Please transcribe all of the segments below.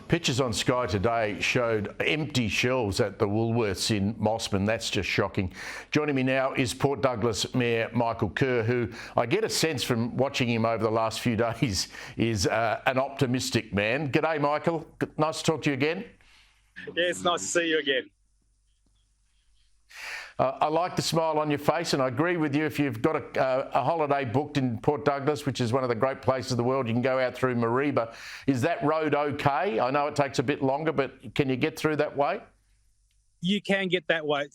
Pictures on Sky today showed empty shelves at the Woolworths in Mossman. That's just shocking. Joining me now is Port Douglas Mayor Michael Kerr, who I get a sense from watching him over the last few days is an optimistic man. G'day, Michael. Nice to talk to you again. Yeah, it's nice to see you again. I like the smile on your face, and I agree with you. If you've got a holiday booked in Port Douglas, which is one of the great places in the world, you can go out through Mareeba. Is that road okay? I know it takes a bit longer, but can you get through that way? You can get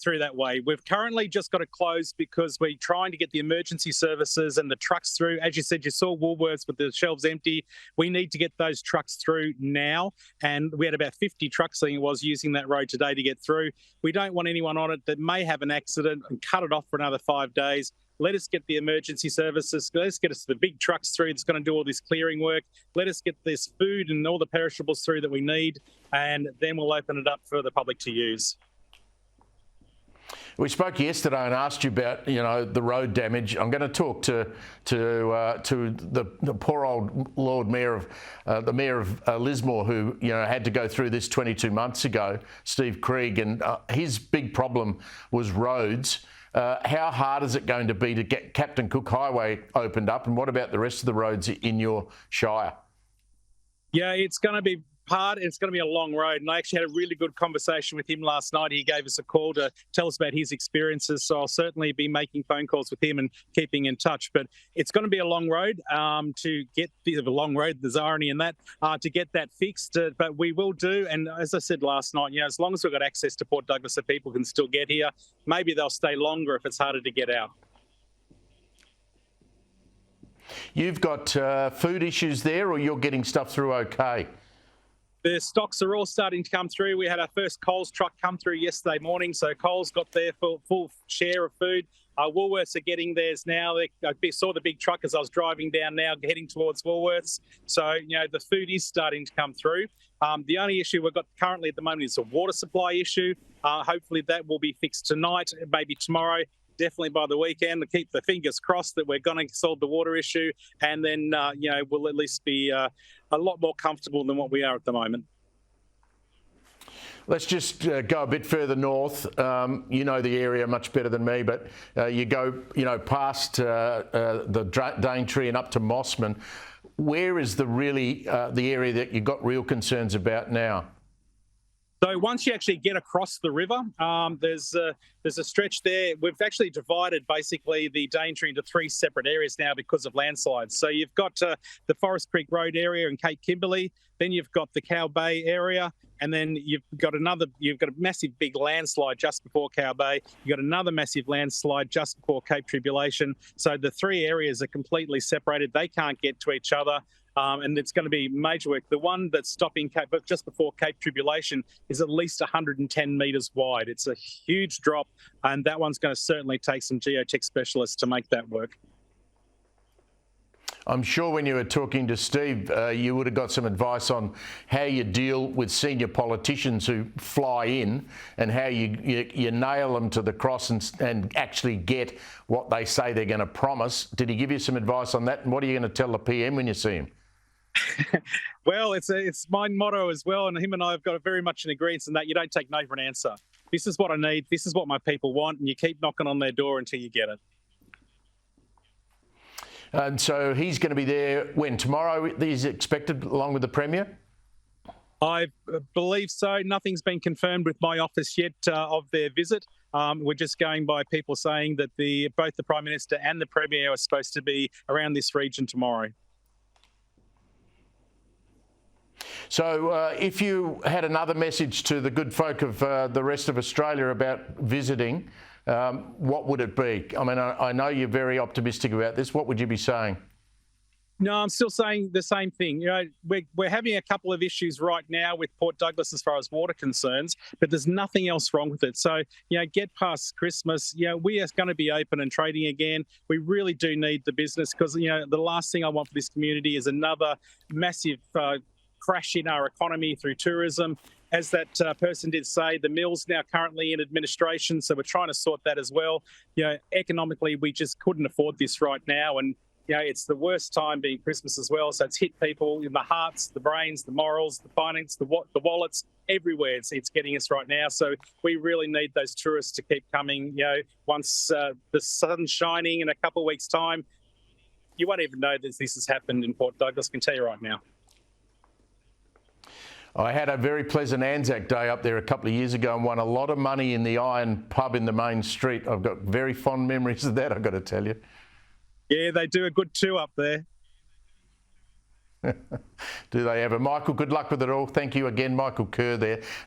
through that way. We've currently just got to close because we're trying to get the emergency services and the trucks through. As you said, you saw Woolworths with the shelves empty. We need to get those trucks through now. And we had about 50 trucks, I think it was, using that road today to get through. We don't want anyone on it that may have an accident and cut it off for another 5 days. Let us get the emergency services. Let's get us the big trucks through that's going to do all this clearing work. Let us get this food and all the perishables through that we need, and then we'll open it up for the public to use. We spoke yesterday and asked you about, the road damage. I'm going to talk to the poor old Lord Mayor of the Mayor of Lismore, who had to go through this 22 months ago, Steve Krieg, and his big problem was roads. How hard is it going to be to get Captain Cook Highway opened up, and what about the rest of the roads in your shire? Yeah, it's going to be hard. It's going to be a long road. And I actually had a really good conversation with him last night. He gave us a call to tell us about his experiences. So I'll certainly be making phone calls with him and keeping in touch. But it's going to be a long road to get the long road. There's irony in that to get that fixed. But we will do. And as I said last night, as long as we've got access to Port Douglas, so people can still get here. Maybe they'll stay longer if it's harder to get out. You've got food issues there, or you're getting stuff through okay? The stocks are all starting to come through. We had our first Coles truck come through yesterday morning, so Coles got their full share of food. Woolworths are getting theirs now. I saw the big truck as I was driving down now, heading towards Woolworths. So, the food is starting to come through. The only issue we've got currently at the moment is a water supply issue. Hopefully that will be fixed tonight, maybe tomorrow. Definitely by the weekend, to keep the fingers crossed that we're going to solve the water issue, and then we'll at least be a lot more comfortable than what we are at the moment. Let's just go a bit further north. You know the area much better than me, but you go past the Daintree and up to Mossman. Where is the area that you've got real concerns about now? So once you actually get across the river, there's a stretch there. We've actually divided basically the Daintree into 3 separate areas now because of landslides. So you've got the Forest Creek Road area and Cape Kimberley, then you've got the Cow Bay area, and then you've got a massive big landslide just before Cow Bay. You've got another massive landslide just before Cape Tribulation. So the 3 areas are completely separated. They can't get to each other. And it's going to be major work. The one that's stopping just before Cape Tribulation is at least 110 metres wide. It's a huge drop, and that one's going to certainly take some geotech specialists to make that work. I'm sure when you were talking to Steve, you would have got some advice on how you deal with senior politicians who fly in and how you nail them to the cross and actually get what they say they're going to promise. Did he give you some advice on that? And what are you going to tell the PM when you see him? Well, it's my motto as well, and him and I have got very much an agreement in that you don't take no for an answer. This is what I need, this is what my people want, and you keep knocking on their door until you get it. And so he's going to be there when? Tomorrow he's expected, along with the Premier? I believe so. Nothing's been confirmed with my office yet of their visit. We're just going by people saying that both the Prime Minister and the Premier are supposed to be around this region tomorrow. So if you had another message to the good folk of the rest of Australia about visiting, what would it be? I mean, I know you're very optimistic about this. What would you be saying? No, I'm still saying the same thing. We're having a couple of issues right now with Port Douglas as far as water concerns, but there's nothing else wrong with it. So, get past Christmas. We are going to be open and trading again. We really do need the business because, the last thing I want for this community is another massive crash in our economy through tourism. As that person did say, the mill's now currently in administration, so we're trying to sort that as well. Economically, we just couldn't afford this right now, and it's the worst time being Christmas as well. So it's hit people in the hearts, the brains, the morals, the finance, the wallets, everywhere. It's getting us right now. So we really need those tourists to keep coming. Once the sun's shining in a couple of weeks' time, you won't even know that this has happened in Port Douglas, I can tell you right now. I had a very pleasant Anzac Day up there a couple of years ago and won a lot of money in the Iron pub in the main street. I've got very fond memories of that, I've got to tell you. Yeah, they do a good two up there. Do they ever? Michael, good luck with it all. Thank you again, Michael Kerr there.